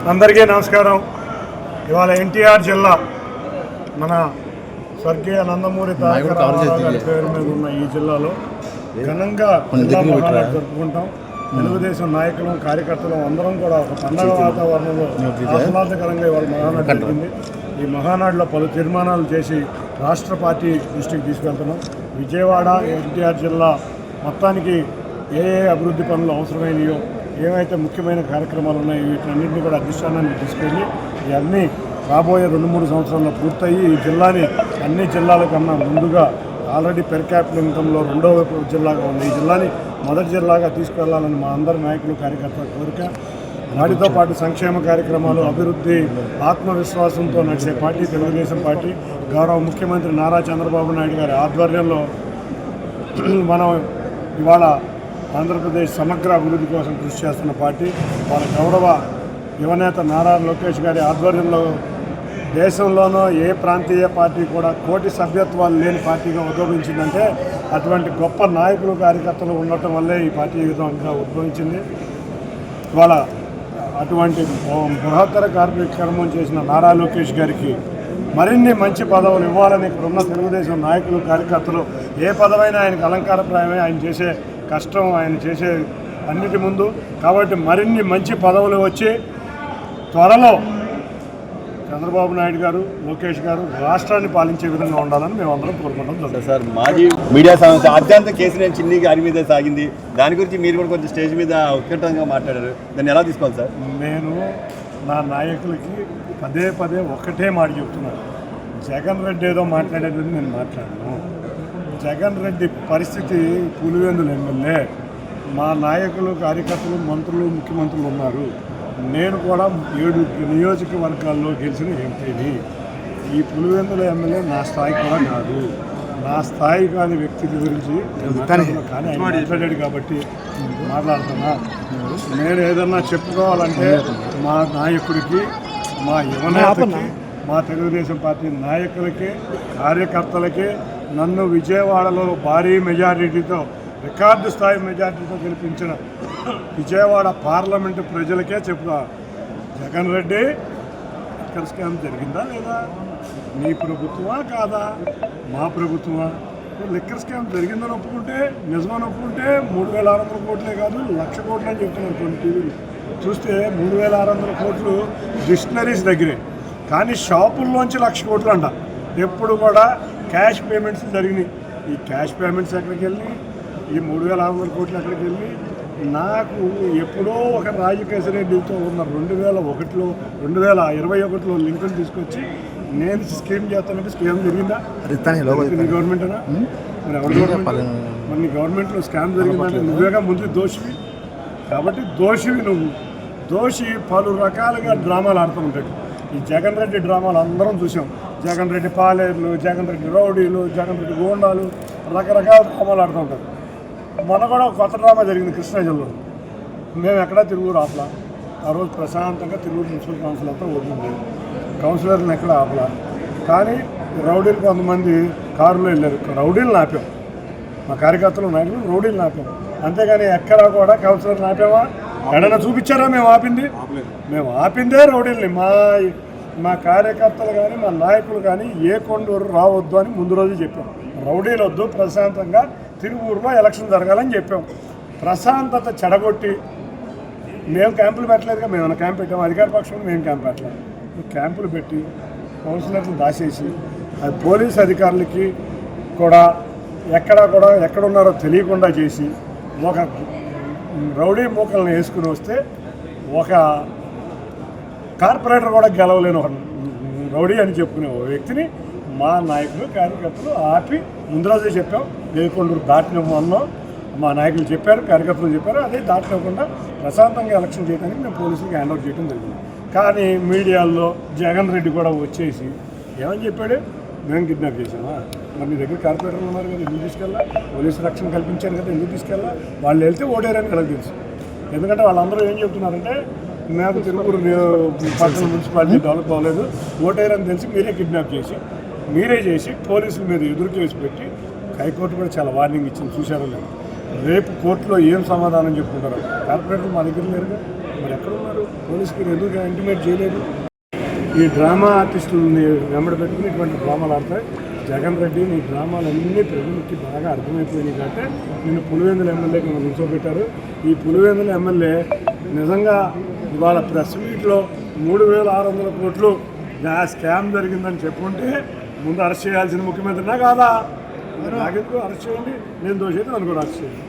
అందరికీ నమస్కారం. ఇవాళ ఎన్టీఆర్ జిల్లా మన స్వర్గీయ నందమూరి తారక రామారావు గారి పేరు మీద ఉన్న ఈ జిల్లాలో ఘనంగా జిల్లా మహానాడు జరుపుకుంటాం. తెలుగుదేశం నాయకులు కార్యకర్తలు అందరం కూడా ఒక పండగ వాతావరణంలో ఆహ్లాదకరంగా ఇవాళ మహానాడు జరిగింది. ఈ మహానాడులో పలు తీర్మానాలు చేసి రాష్ట్ర పార్టీ దృష్టికి తీసుకెళ్తున్నాం. విజయవాడ ఎన్టీఆర్ జిల్లా మొత్తానికి ఏ అభివృద్ధి పనులు అవసరమైనయో, ఏవైతే ముఖ్యమైన కార్యక్రమాలు ఉన్నాయో వీటన్నింటినీ కూడా అధిష్టానానికి తీసుకెళ్ళి ఇవన్నీ రాబోయే 2-3 సంవత్సరాల్లో పూర్తయ్యి ఈ జిల్లాని అన్ని జిల్లాల కన్నా ముందుగా ఆల్రెడీ పెర్ క్యాపిటల్ ఇన్కంలో 2వ జిల్లాగా ఉంది. ఈ జిల్లాని మొదటి జిల్లాగా తీసుకెళ్లాలని మా అందరి నాయకులు కార్యకర్తల కోరిక. వాటితో పాటు సంక్షేమ కార్యక్రమాలు, అభివృద్ధి, ఆత్మవిశ్వాసంతో నడిచే పార్టీ తెలుగుదేశం పార్టీ. గౌరవ ముఖ్యమంత్రి నారా చంద్రబాబు నాయుడు గారి ఆధ్వర్యంలో మనం ఇవాళ ఆంధ్రప్రదేశ్ సమగ్ర అభివృద్ధి కోసం కృషి చేస్తున్న పార్టీ. వాళ్ళ గౌరవ యువనేత నారా లోకేష్ గారి ఆధ్వర్యంలో దేశంలోనూ ఏ ప్రాంతీయ పార్టీ కూడా కోటి సభ్యత్వాలు లేని పార్టీగా ఉద్భవించిందంటే అటువంటి గొప్ప నాయకులు కార్యకర్తలు ఉండటం వల్లే ఈ పార్టీ ఈ విధంగా ఉద్భవించింది. ఇవాళ అటువంటి బృహత్తర కార్యక్రమం చేసిన నారా లోకేష్ గారికి మరిన్ని మంచి పదవులు ఇవ్వాలని ఇక్కడున్న తెలుగుదేశం నాయకులు కార్యకర్తలు, ఏ పదవైనా ఆయనకు అలంకారప్రాయమే. ఆయన చేసే కష్టం, ఆయన చేసే అన్నిటి ముందు. కాబట్టి మరిన్ని మంచి పదవులు వచ్చి త్వరలో చంద్రబాబు నాయుడు గారు, లోకేష్ గారు రాష్ట్రాన్ని పాలించే విధంగా ఉండాలని మేము అందరం కోరుకుంటాం. సార్, మాజీ మీడియా సంస్థ ఆద్యంత కేసుని చిన్ని గారి మీద సాగింది. దాని గురించి మీరు కూడా కొంచెం స్టేజ్ మీద ఉత్కంఠంగా మాట్లాడారు. దాన్ని ఎలా తీసుకోవాలి సార్? నేను నా నాయకులకి పదే పదే ఒక్కటే మాట చెప్తున్నాను. జగన్ రెడ్డి ఏదో మాట్లాడేది నేను మాట్లాడను. జగన్ రెడ్డి పరిస్థితి పులివెందుల ఎమ్మెల్యే, మా నాయకులు కార్యకర్తలు మంత్రులు ముఖ్యమంత్రులు ఉన్నారు. నేను కూడా 7 నియోజకవర్గాల్లో గెలిచిన ఎంపీని. ఈ పులివెందుల ఎమ్మెల్యే నా స్థాయి కూడా కాదు. నా స్థాయి కాని వ్యక్తి గురించి కానీ ఆయన మాట్లాడాడు కాబట్టి మాట్లాడుతున్నా. నేను ఏదన్నా చెప్పుకోవాలంటే మా నాయకుడికి, మా యువనేతకి, మా తెలుగుదేశం పార్టీ నాయకులకి, కార్యకర్తలకి, నన్ను విజయవాడలో భారీ మెజారిటీతో, రికార్డు స్థాయి మెజారిటీతో గెలిపించిన విజయవాడ పార్లమెంటు ప్రజలకే చెప్తా, జగన్ రెడ్డి ఎక్కడ స్కామ్ జరిగిందా లేదా? మీ ప్రభుత్వమా కాదా? మా ప్రభుత్వమా? లిక్కర్ స్కామ్ జరిగిందని ఒప్పుకుంటే, నిజమని ఒప్పుకుంటే 3600 కోట్లే కాదు 1,00,000 కోట్లు అని చెప్తున్నారు కొన్ని టీవీలు చూస్తే. 3600 కోట్లు డిక్షనరీస్ దగ్గరే, కానీ షాపుల్లోంచి 1,00,000 కోట్లు అంట. ఎప్పుడు కూడా క్యాష్ పేమెంట్స్ జరిగినాయి. ఈ క్యాష్ పేమెంట్స్ ఎక్కడికి వెళ్ళి, ఈ 3600 కోట్లు ఎక్కడికి వెళ్ళి, నాకు ఎప్పుడో ఒక రాజకేశరెడ్డితో ఉన్న 2001లో 2021లో లింకులు తీసుకొచ్చి నేను స్కీమ్ చేస్తానంటే స్కీమ్ జరిగిందా? నీ గవర్నమెంటేనా? మరి ఎవరి గవర్నమెంట్? మరి నీ గవర్నమెంట్లో స్కామ్ జరిగిందంటే నువ్వేగా ముందు దోషివి. కాబట్టి దోషివి నువ్వు. దోషి పలు రకాలుగా డ్రామాలు ఆడుతూ ఉంటాడు. ఈ జగన్ రెడ్డి డ్రామాలు అందరం చూసాం. జగన్ రెడ్డి పాలేర్లు, జగన్ రెడ్డి రౌడీలు, జగన్ రెడ్డి గోండాలు, రకరకాల డ్రామాలు ఆడుతూ ఉంటారు. మొన్న కూడా ఒక కొత్త డ్రామా జరిగింది కృష్ణా జిల్లాలో. మేము ఎక్కడా తిరుగురు ఆపలా. ఆ రోజు ప్రశాంతంగా తిరుగురు మున్సిపల్ కౌన్సిల్ అంతా ఓడింది. కౌన్సిలర్ని ఎక్కడ ఆపలా. కానీ రౌడీలు కొంతమంది కారులో వెళ్ళారు. రౌడీలు ఆపాం, మా కార్యకర్తలు నాయకులు రౌడీలు ఆపాం. అంతేగాని ఎక్కడా కూడా కౌన్సిలర్ని ఆపామా? ఎడైనా చూపించారా మేము ఆపింది? మేము ఆపిందే రౌడీల్ని. మా కార్యకర్తలు కానీ మా నాయకులు కానీ ఏ కొండూరు రావద్దు అని ముందు రోజు చెప్పాం. రౌడీలు వద్దు, ప్రశాంతంగా తిరువూరులో ఎలక్షన్ జరగాలని చెప్పాం. ప్రశాంతత చెడగొట్టి మేము క్యాంపులు పెట్టలేదుగా. మేము క్యాంప్ పెట్టాము, అధికార పక్షంలో మేము క్యాంప్ పెట్టలేదు. క్యాంపులు పెట్టి కౌన్సిలర్లు దాచేసి అది పోలీస్ అధికారులకి కూడా ఎక్కడున్నారో తెలియకుండా చేసి ఒక రౌడీ మూకలను వేసుకుని వస్తే ఒక కార్పొరేటర్ కూడా గెలవలేని ఒక రౌడీ అని చెప్పుకునే ఒక వ్యక్తిని మా నాయకులు కార్యకర్తలు ఆపి ముందు రోజే చెప్పాం. వేకొండూరు దాటినమన్నాం, మా నాయకులు చెప్పారు, కార్యకర్తలు చెప్పారు. అదే దాటినకుండా ప్రశాంతంగా ఎలక్షన్ చేయడానికి మేము పోలీసులకు హ్యాండ్ ఓవర్ చేయడం జరిగింది. కానీ మీడియాల్లో జగన్ రెడ్డి కూడా వచ్చేసి ఏమని చెప్పాడు? మేము కిడ్నాప్ చేసామా? మరి మీ దగ్గర కార్పొరేటర్లు ఉన్నారు కదా, ఎందుకు తీసుకెళ్ళా? పోలీసు రక్షణ కల్పించారు కదా, ఎందుకు తీసుకెళ్ళా? వాళ్ళు వెళ్తే ఓడేరని వాళ్ళకి తెలుసు. ఎందుకంటే వాళ్ళందరూ ఏం చెప్తున్నారంటే, నాకు తిరుపూరు పట్టణ మున్సిపాలిటీ డెవలప్ అవ్వలేదు, ఓటేరని తెలిసి మీరే కిడ్నాప్ చేసి మీరే చేసి పోలీసుల మీద ఎదురు కేసు పెట్టి హైకోర్టు కూడా చాలా వార్నింగ్ ఇచ్చింది. చూశారో లేదు? రేపు కోర్టులో ఏం సమాధానం చెప్పుకుంటారు? కార్పొరేటర్లు మా దగ్గర లేరుగా. మరి ఎక్కడున్నారు? పోలీసులు ఎందుకు ఇంటిమేట్ చేయలేదు? ఈ డ్రామా ఆర్టిస్టులని వెంబడి పెట్టుకుని ఇటువంటి డ్రామాలు ఆడతాయి. జగన్ రెడ్డి నీ డ్రామాలన్నీ ప్రజలకి బాగా అర్థమైపోయినాయి కాబట్టి నిన్ను పులివెందుల ఎమ్మెల్యేకి మనం నిల్చోబెట్టారు. ఈ పులివెందుల ఎమ్మెల్యే నిజంగా ఇవాళ ప్రెస్ మీట్లో 3,600 కోట్లు స్కామ్ జరిగిందని చెప్పుకుంటే ముందు అరెస్ట్ చేయాల్సిన ముఖ్యమంత్రినా కాదా? నాకెందుకు అరెస్ట్ చేయండి, నేను దోషైతే నన్ను కూడా అరెస్ట్ చేయండి.